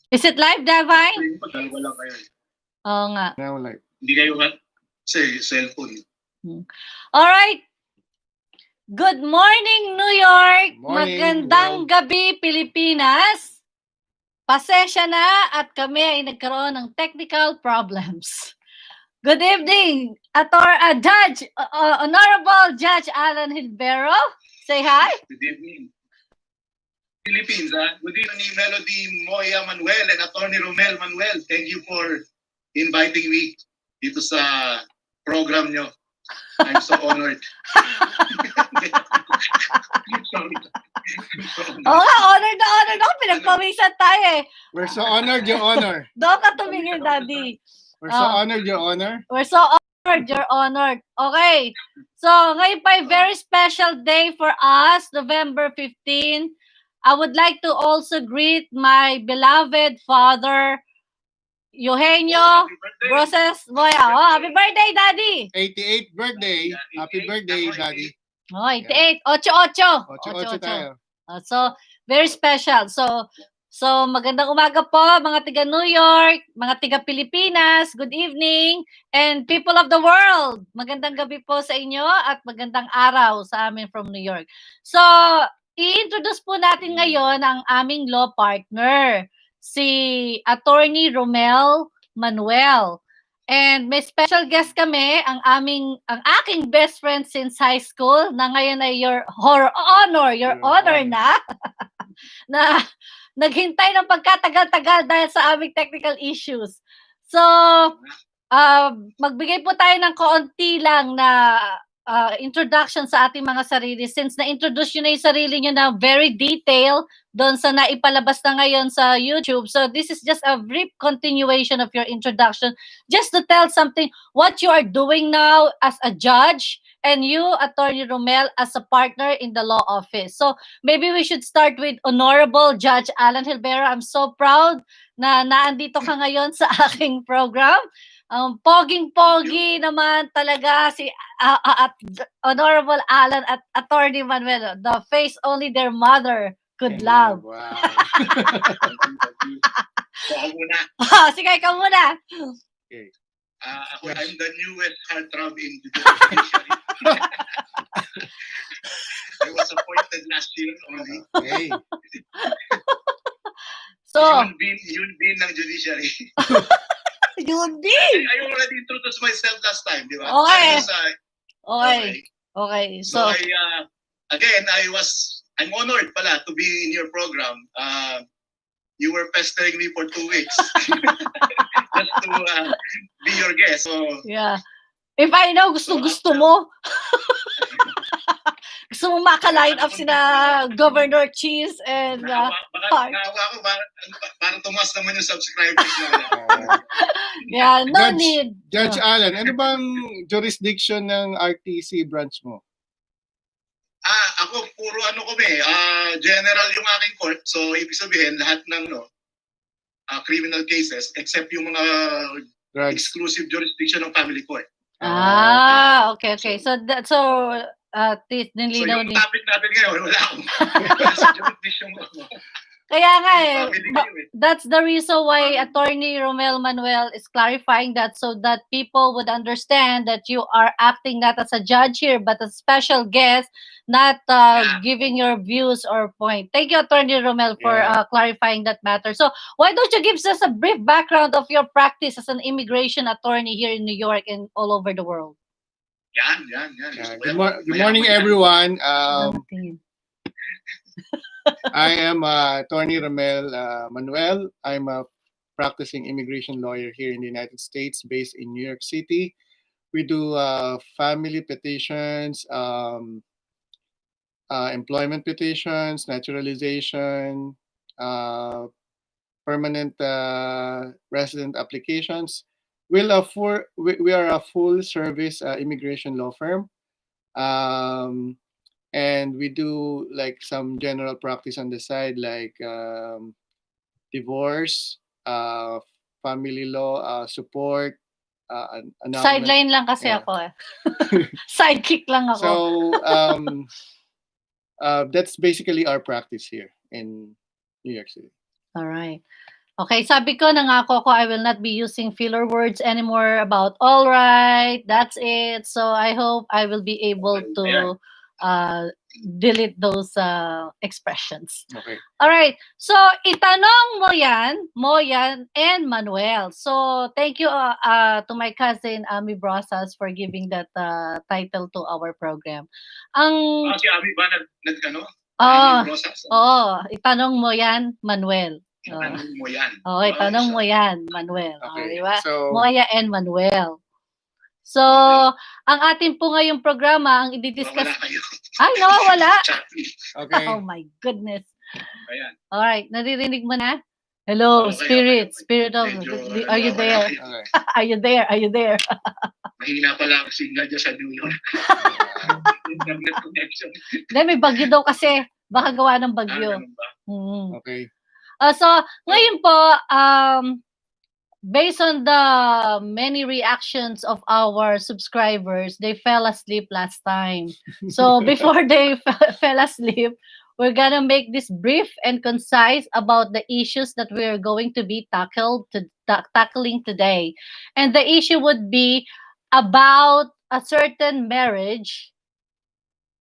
Is it live, Davine? Wala kayo. Oo nga. Now live. Hindi kayo sa cellphone. All right. Good morning, New York. Morning, Magandang world. gabi, Pilipinas. Pasensya na at kami ay nagkaroon ng technical problems. Good evening, Judge, Honorable Judge Alan Hillbero. Say hi. Good evening. Philippines, good evening, Melody Moya-Manuel and Attorney Romel-Manuel. Thank you for inviting me dito sa program nyo. I'm so honored. Oo nga, honored na honored ako. Pinagpawisan tayo eh. We're so honored, Your Honor. Doon ka tumingin, Daddy. We're so honored, Your Honor. We're so honored, you're honored. Okay. So, ngayon pa very special day for us, November 15. I would like to also greet my beloved father, Eugenio Broses Moya. Oh, happy birthday, Daddy! 88th birthday. Happy birthday, Daddy. Oh, 88. 88. 8-8 tayo. So, very special. So magandang umaga po, mga tiga New York, mga tiga Pilipinas, good evening, and people of the world. Magandang gabi po sa inyo at magandang araw sa amin from New York. So, i-introduce po natin ngayon ang aming law partner, si Attorney Romel-Manuel. And may special guest kami, ang aking best friend since high school, na ngayon ay your honor na, na naghintay ng pagkatagal-tagal dahil sa aming technical issues. So, magbigay po tayo ng kaunti lang na introduction sa ating mga sarili since na-introduce nyo na yung sarili nyo na very detailed doon sa naipalabas na ngayon sa YouTube. So, this is just a brief continuation of your introduction just to tell something what you are doing now as a judge and you, Attorney Romel, as a partner in the law office. So, maybe we should start with Honorable Judge Alan Hillbero. I'm so proud na naandito ka ngayon sa aking program. Poging-pogi naman talaga si Honorable Alan at Attorney Manuel. The face only their mother could love. Wow. So, ako muna. Sige, ikaw muna. Okay. I'm the newest heartthrob in the judiciary. I was appointed last year only. Okay. So, Yun din ng judiciary. yun din. I already introduced myself last time, di ba? Okay. So, I'm honored pala to be in your program. You were pestering me for 2 weeks just to be your guest. So, yeah. If I know, gusto mo. Gusto mo maka-line up sina Governor Cheese and naawa ko, parang tumas naman yung subscribers na. Yeah, no need. Judge Alan, ano bang jurisdiction ng RTC branch mo? Ako, puro general yung aking court. So, ibig sabihin, lahat ng criminal cases except yung mga exclusive jurisdiction ng family court. Okay. So nilinaw yung topic natin ngayon, wala akong jurisdiction mo. Kaya nga that's the reason why Attorney Romel-Manuel is clarifying that so that people would understand that you are acting not as a judge here but as a special guest, not giving your views or point. Thank you, Attorney Romel, for clarifying that matter. So why don't you give us a brief background of your practice as an immigration attorney here in New York and all over the world? Yan. Good morning, everyone. I am Attorney Romel Manuel. I'm a practicing immigration lawyer here in the United States, based in New York City. We do family petitions, employment petitions, naturalization, permanent resident applications. We are a full-service immigration law firm. And we do like some general practice on the side, like divorce, family law, support. Sideline lang kasi ako eh. Sidekick lang ako. So that's basically our practice here in New York City. All right. Okay, sabi ko, nangako ko, I will not be using filler words anymore about all right, that's it. So I hope I will be able to delete those expressions. Okay. All right. So itanong mo yan, Moya and Manuel. So thank you to my cousin Ami Brosas for giving that title to our program. Ang Si Abi ba nag-ano? oh, Rosas? itanong mo yan, Manuel. Itanong mo yan. Itanong mo yan, Manuel. Okay. Diba? So, Moya and Manuel. So, ang ating po ngayong programa, ang i-discuss... Wala kayo. Ay, nawawala! okay. Oh my goodness. Ayan. Alright, naririnig mo na? Hello, Okay, spirit. okay. Spirit of... Medyo, Are you there? Okay. Are you there? Are you there? Mahina pala ang signal dyan sa New York. Internet connection. Hindi, may bagyo daw kasi. Baka gawa ng bagyo. Ganun ba? Okay. So, ngayon po, based on the many reactions of our subscribers, they fell asleep last time. So, before they fell asleep, we're gonna make this brief and concise about the issues that we're going to be tackling today. And the issue would be about a certain marriage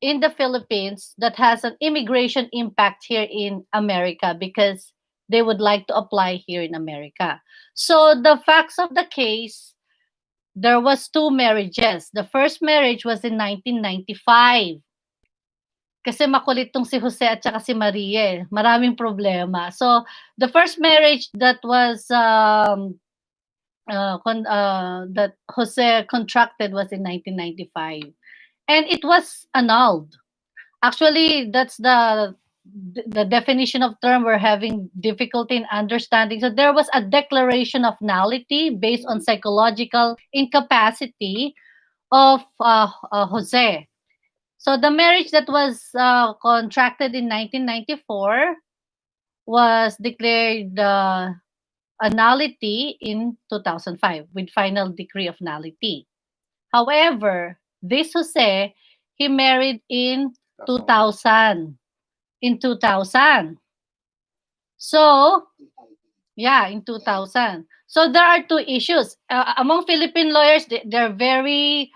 in the Philippines that has an immigration impact here in America because they would like to apply here in America. So the facts of the case, there was 2 marriages. The first marriage was in 1995. Kasi makulit tong si Jose at saka si Maria. Maraming problema. So the first marriage that was that Jose contracted was in 1995. And it was annulled. Actually, that's the definition of term we're having difficulty in understanding. So there was a declaration of nullity based on psychological incapacity of Jose. So the marriage that was contracted in 1994 was declared a nullity in 2005 with final decree of nullity. However, this Jose, he married in 2000. In 2000. So, yeah, in 2000. So there are 2 issues. Among Philippine lawyers, they're very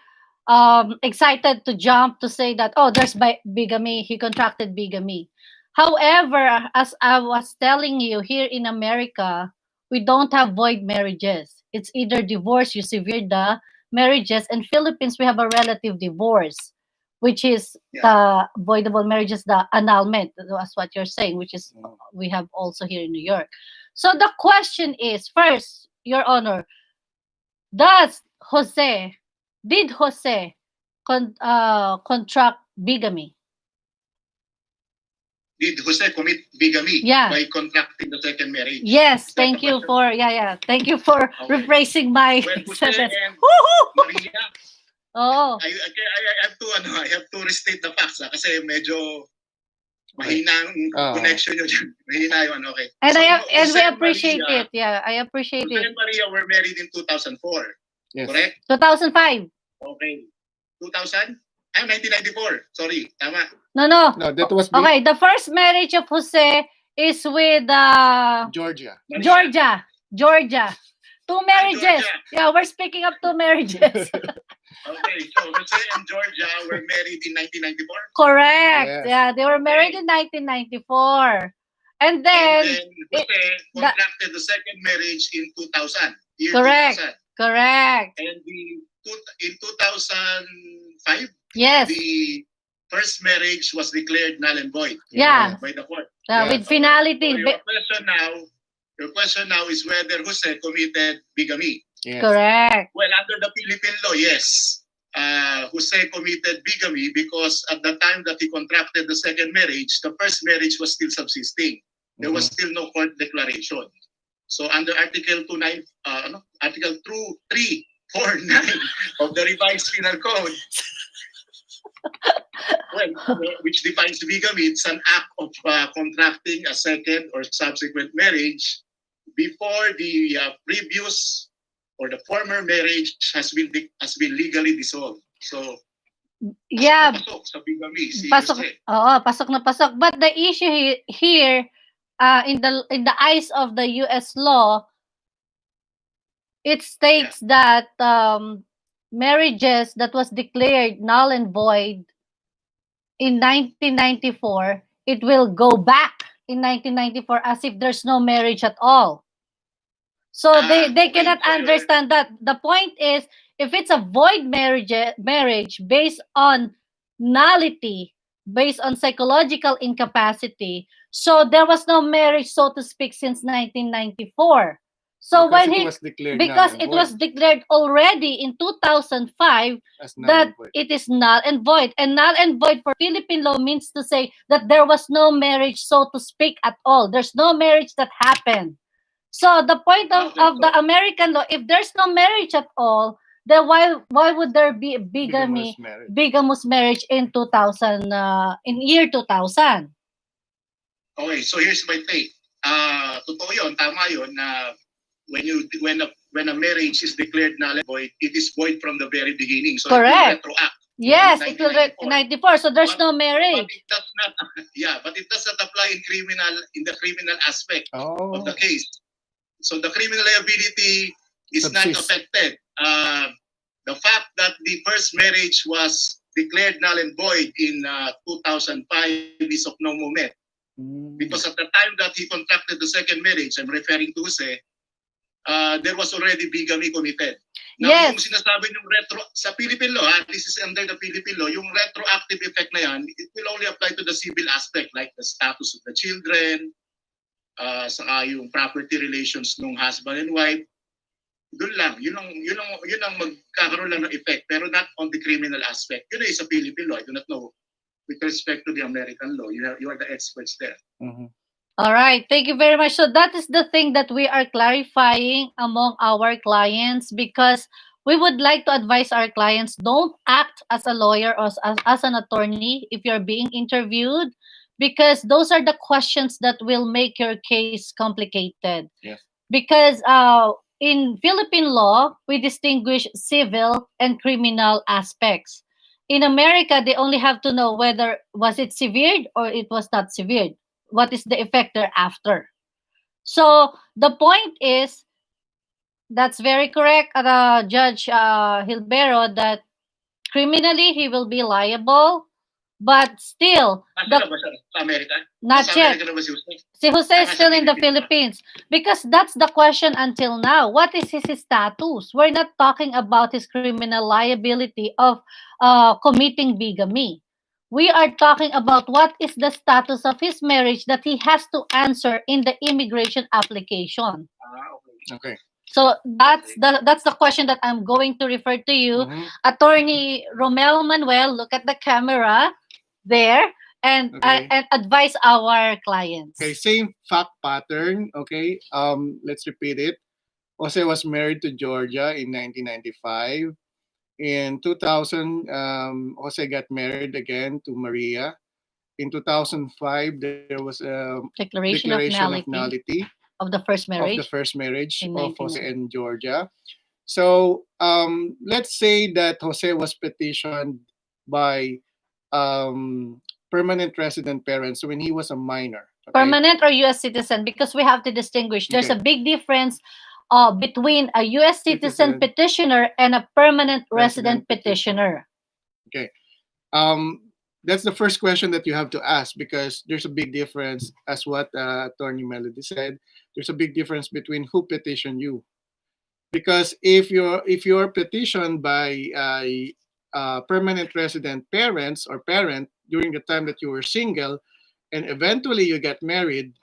excited to jump to say that, oh, there's bigamy, he contracted bigamy. However, as I was telling you, here in America, we don't have void marriages. It's either divorce, you sever the marriages. In Philippines, we have a relative divorce, which is the voidable marriages, the annulment. That's what you're saying, which is we have also here in New York. So the question is, first, Your Honor, did Jose contract bigamy? Did Jose commit bigamy by contracting the second marriage? Yes, thank you for thank you for rephrasing my sentence. Maria, oh. I have to restate the facts kasi medyo mahina ang connection nyo dyan. Mahina yun, okay. And so, we appreciate Maria, it. Yeah, I appreciate Jose it. and Maria were married in 2004. Yes. Correct? 2005. Okay. 2000? 1994. Sorry, tama. No, that was okay. The first marriage of Jose is with Georgia. Georgia. 2 marriages. Yeah, we're speaking of 2 marriages. Okay, so Jose and Georgia were married in 1994? Correct. Yes. Yeah, they were married in 1994. And then Jose contracted the second marriage in 2000. Correct. 2000. Correct. And in 2005, yes, the first marriage was declared null and void by the court. With finality. So your question now is whether Jose committed bigamy. Yes. Correct. Well, under the Philippine law, yes. Jose committed bigamy because at the time that he contracted the second marriage, the first marriage was still subsisting. There was still no court declaration. So under Article 349 of the revised penal code, which defines bigamy, it's an act of contracting a second or subsequent marriage before the previous or the former marriage has been legally dissolved. So pasok sa bigamy si Jose. Pasok na pasok. But the issue here, in the eyes of the US law, it states that marriages that was declared null and void in 1994, it will go back in 1994 as if there's no marriage at all. So they cannot understand that. The point is, if it's a void marriage based on nullity, based on psychological incapacity, so there was no marriage, so to speak, since 1994. So Because when it he was declared because null and it was void declared already in 2005 as null that and void. it is null and void. And null and void for Philippine law means to say that there was no marriage, so to speak, at all. There's no marriage that happened. So the point of the American law, if there's no marriage at all, then why would there be Bigamous marriage. bigamous marriage in 2000 in year 2000? Okay, so here's my take. Totoo yun, tama yun na when a marriage is declared null and void, it is void from the very beginning. So Correct. it will retroact. Yes, it will 94. So there's no But marriage. it does not, but it does not apply in the criminal aspect of the Oh, case. So the criminal liability is not Subsists. affected. The fact that the first marriage was declared null and void in 2005 is of no moment. Because at the time that he contracted the second marriage, I'm referring to Jose, there was already bigamy committed. Now, Yes. yung sinasabi yung sa Philippine law, this is under the Philippine law, yung retroactive effect na yan, it will only apply to the civil aspect like the status of the children, saka yung property relations ng husband and wife. Doon lang, yun ang magkakaroon lang ng effect, pero not on the criminal aspect. Yun ay sa Philippine law. I do not know with respect to the American law. You are the experts there. Mhm. All right. Thank you very much. So that is the thing that we are clarifying among our clients, because we would like to advise our clients, don't act as a lawyer or as an attorney if you're being interviewed, because those are the questions that will make your case complicated. Yes. Because in Philippine law, we distinguish civil and criminal aspects. In America, they only have to know whether was it severed or it was not severed. What is the effect thereafter? So the point is, that's very correct, Judge Hillbero, that criminally he will be liable, but still, Nasa na ba siya sa Amerika? not Nasa yet. Amerika na ba si Jose? Si Jose is Nasa still in the Philippines. Philippines, because that's the question until now. What is his status? We're not talking about his criminal liability of committing bigamy. We are talking about what is the status of his marriage that he has to answer in the immigration application. Okay. Okay. So that's the question that I'm going to refer to you. Mhm. Attorney Romel Manuel, look at the camera there and Okay. and advise our clients. Okay, same fact pattern. Okay, let's repeat it. Jose was married to Georgia in 1995. In 2000, Jose got married again to Maria. In 2005, there was a Declaration declaration of of nullity of the first of the marriage. first marriage in of Jose 1990. and Georgia. So let's say that Jose was petitioned by permanent resident parents when he was a minor. Okay? Permanent or U.S. citizen, because we have to distinguish. There's Okay. a big difference between a U.S. citizen Citizen. petitioner and a permanent resident Resident petitioner. petitioner. That's the first question that you have to ask, because there's a big difference, as what Attorney Melody said. There's a big difference between who petitioned you, because if you're petitioned by permanent resident parents or parent during the time that you were single, and eventually you get married,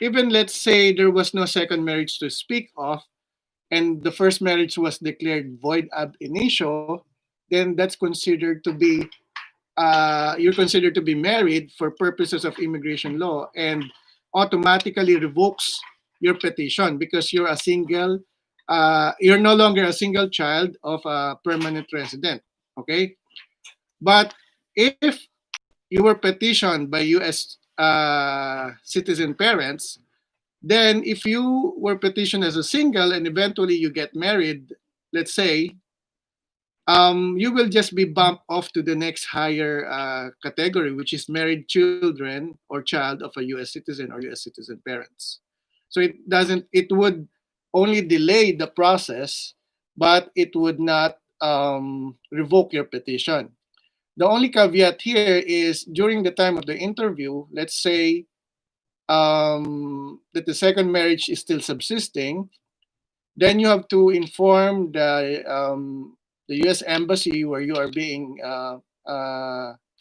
even let's say there was no second marriage to speak of, and the first marriage was declared void ab initio, then that's considered to be you're considered to be married for purposes of immigration law, and automatically revokes your petition, because you're a single, you're no longer a single child of a permanent resident. Okay, but if you were petitioned by U.S. Citizen parents, then if you were petitioned as a single and eventually you get married, let's say, you will just be bumped off to the next higher category, which is married children or child of a U.S. citizen or U.S. citizen parents. So it would only delay the process, but it would not revoke your petition. The only caveat here is during the time of the interview, let's say that the second marriage is still subsisting, then you have to inform the U.S. embassy where you are being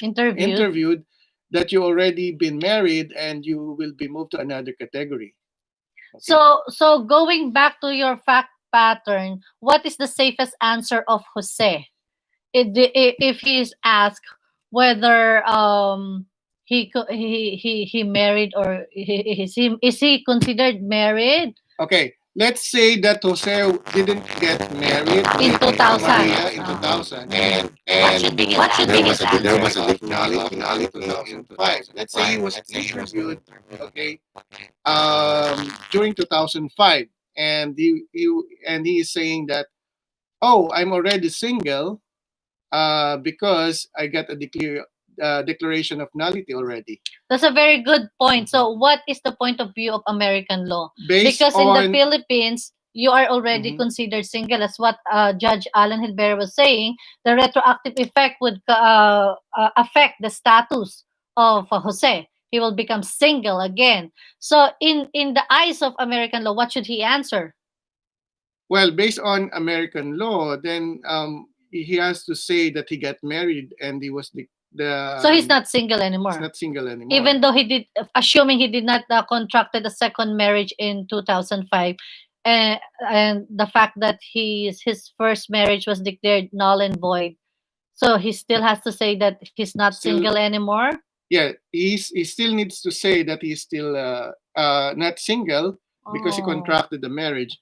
Interviewed. interviewed that you already been married and you will be moved to another category. Okay. So going back to your fact pattern, what is the safest answer of Jose? If he's asked whether he married, or is he considered married Okay, let's say that Jose didn't get married in with 2000? Maria in 2000, and What should be his there was answer? a finale 2005. Let's say he was interviewed, okay, during 2005, and he is saying that, oh, I'm already single because I got a declaration of nullity already. That's a very good point. So, what is the point of view of American law? Based Because in the on Philippines, you are already Mhm. considered single, as what Judge Alan Hillbero was saying. The retroactive effect would affect the status of Jose. He will become single again. So, in the eyes of American law, what should he answer? Well, based on American law, then he has to say that he got married and he was the So he's not single anymore. he's not single anymore. Even though he did, assuming he did not contracted a second marriage in 2005, and the fact that his first marriage was declared null and void, so he still has to say that he's not Still- single anymore. Yeah, he still needs to say that he's still not single because he Oh. contracted the marriage.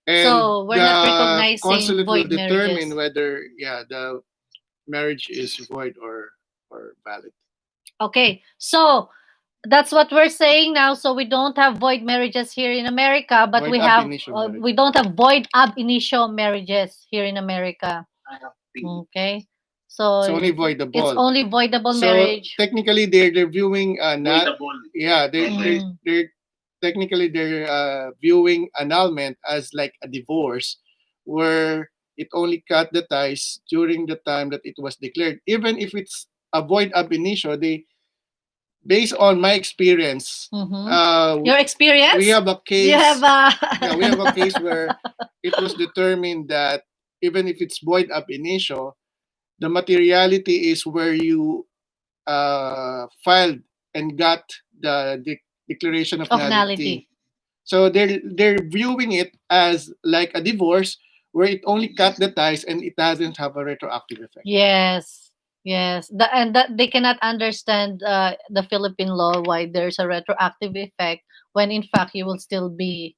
And So we're not the recognizing consulate will void determine marriages. whether the marriage is void or valid. Okay, so that's what we're saying now. So we don't have void marriages here in America, but Void we ab have initio marriage. we don't have void ab initio marriages here in America. Okay, so It's only it's voidable. only voidable So marriage. technically, they're viewing not. Voidable. Yeah, Mm. they're technically they're viewing annulment as like a divorce, where it only cut the ties during the time that it was declared. Even if it's a void ab initio, based on my experience, Your experience? we have a case. You have Yeah, we have a case where it was determined that even if it's void ab initio, the materiality is where you filed and got the declaration of of nullity. nullity. So they're viewing it as like a divorce where it only cut the ties and it doesn't have a retroactive effect. Yes, yes. And that they cannot understand the Philippine law, why there's a retroactive effect when in fact you will still be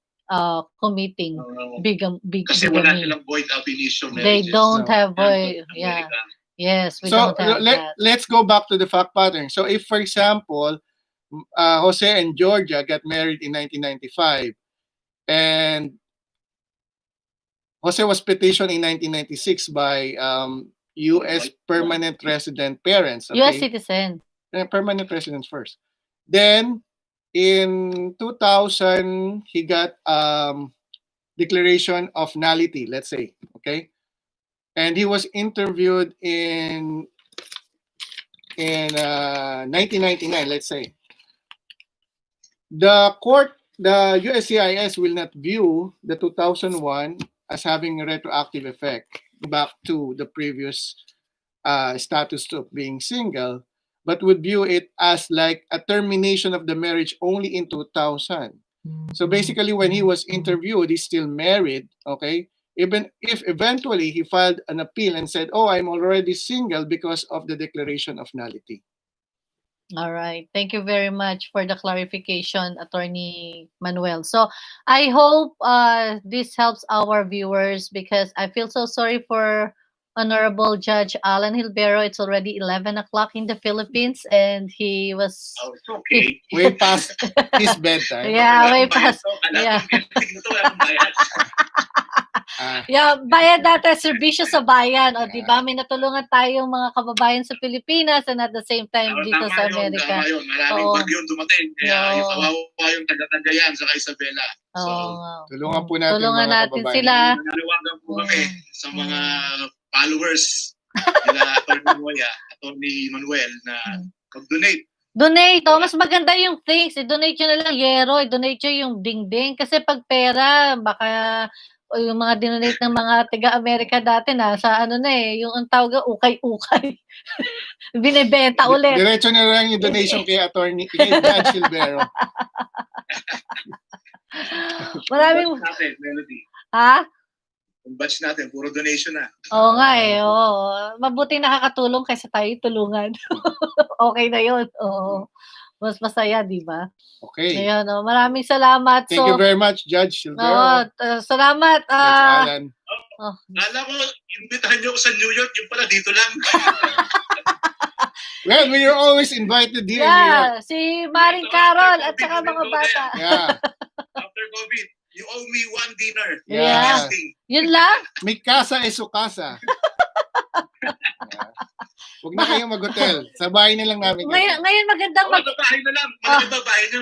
committing Kasi wala bigamy. silang void ab initio They marriages. don't No. have Yan, yeah. America. Yes, we So don't have that. let's go back to the fact pattern. So if, for example, Jose and Georgia got married in 1995, and Jose was petitioned in 1996 by U.S. permanent resident parents. Okay? U.S. citizen. Permanent residents first. Then in 2000, he got declaration of nullity, let's say, okay? And he was interviewed in 1999, let's say. The USCIS will not view the 2001 as having a retroactive effect back to the previous status of being single, but would view it as like a termination of the marriage only in 2000. So basically, when he was interviewed, he's still married, okay? Even if eventually he filed an appeal and said, oh, I'm already single because of the declaration of nullity. All right. Thank you very much for the clarification, Attorney Manuel. So I hope this helps our viewers, because I feel so sorry for Honorable Judge Alan Hillbero. It's already 11 o'clock in the Philippines, and he was... Oh, it's okay. Way past his bedtime. Yeah, Wala way akong bayad past. to. Kailangan Yeah. ko ito, wala akong bayad. Yeah, bayan natin, serbisyo sa bayan. O, di ba? May natulungan tayong mga kababayan sa Pilipinas and at the same time dito sa Amerika. Tama yun. Maraming Oo. bagyong dumating. Kaya yung kawawa yung taga-Cagayan sa Isabela. So, Tulungan po natin tulungan mga natin kababayan. sila. nananawagan po kami sa mga followers nila Atty. Moya, Atty. Manuel na mag-donate. Donate. Oh, mas maganda yung things. I-donate nyo na lang yero. I-donate nyo yung dingding. Kasi pag pera, baka yung mga dinonate ng mga taga-Amerika dati na sa ano na yung ang tawag ukay-ukay. Binibenta ulit. Diretso na lang yung donation kay Judge Hillbero. Maraming... Yung batch natin, Melody. Ha? Yung batch natin, puro donation na. Oo nga oo. Mabuting nakakatulong kaysa tayo tulungan. Okay na yun. Oo. Mas masaya, di ba? Okay. Ayun, maraming salamat. Thank you very much, Judge Hillbero. Salamat. Judge Alan. Kala ko, imbitahan niyo ko sa New York, yung pala dito lang. Well, we are always invited here in New York. Yeah, si Maring Carol at saka mga bata. Yeah. After COVID, you owe me one dinner. Yeah. Yun lang? May casa e su casa. Yeah. Huwag na kayong mag-hotel. Sa bahay na lang namin. Ngayon magandang Mga babae na lang. Mga babae nyo.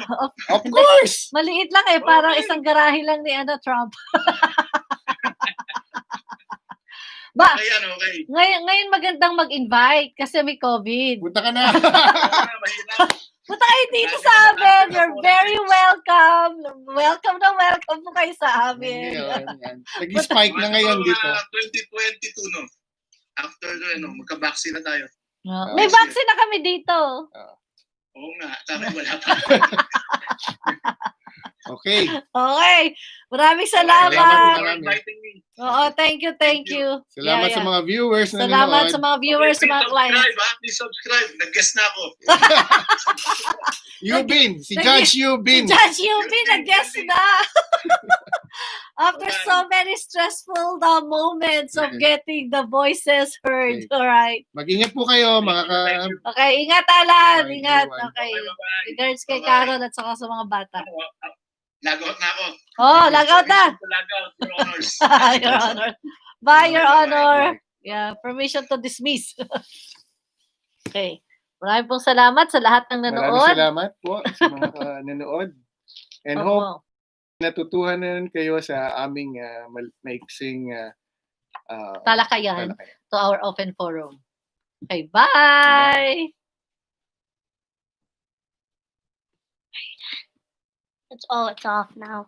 Of course! Maliit lang parang isang garahe lang ni Trump. Okay. Ngayon magandang mag-invite kasi may COVID. Punta ka na. Punta kayo dito sa amin. You're very welcome. Welcome po kayo sa amin. Nag-spike na ngayon dito. 2022, no? After, magka-vaccine na tayo. May vaccine na kami dito. Oo nga. Sabi wala pa. Okay. Maraming salamat. Marami. Oo, thank you. Salamat sa mga viewers na Salamat sa mga viewers, sa mga clients. Please subscribe. Nag-guess na ako. Yubin. Si Judge Yubin. Si Judge Yubin, nag-guess na. After so many stressful moments of getting the voices heard. Okay. Alright. Mag-ingat po kayo, mga Okay, ingat Alan. Bye, Ingat. everyone. Okay. Bye-bye. Regards kay Carol at saka sa mga bata. Lagout na ako. Lagout na. Lagout, Your Honors. Your Honor. Bye, Your Honor. Yeah, permission to dismiss. Okay. Maraming pong salamat sa lahat ng nanood. Maraming salamat po sa mga nanood. And hope natutuhanan kayo sa aming maiksing talakayan to our open forum. Okay, bye! It's off now.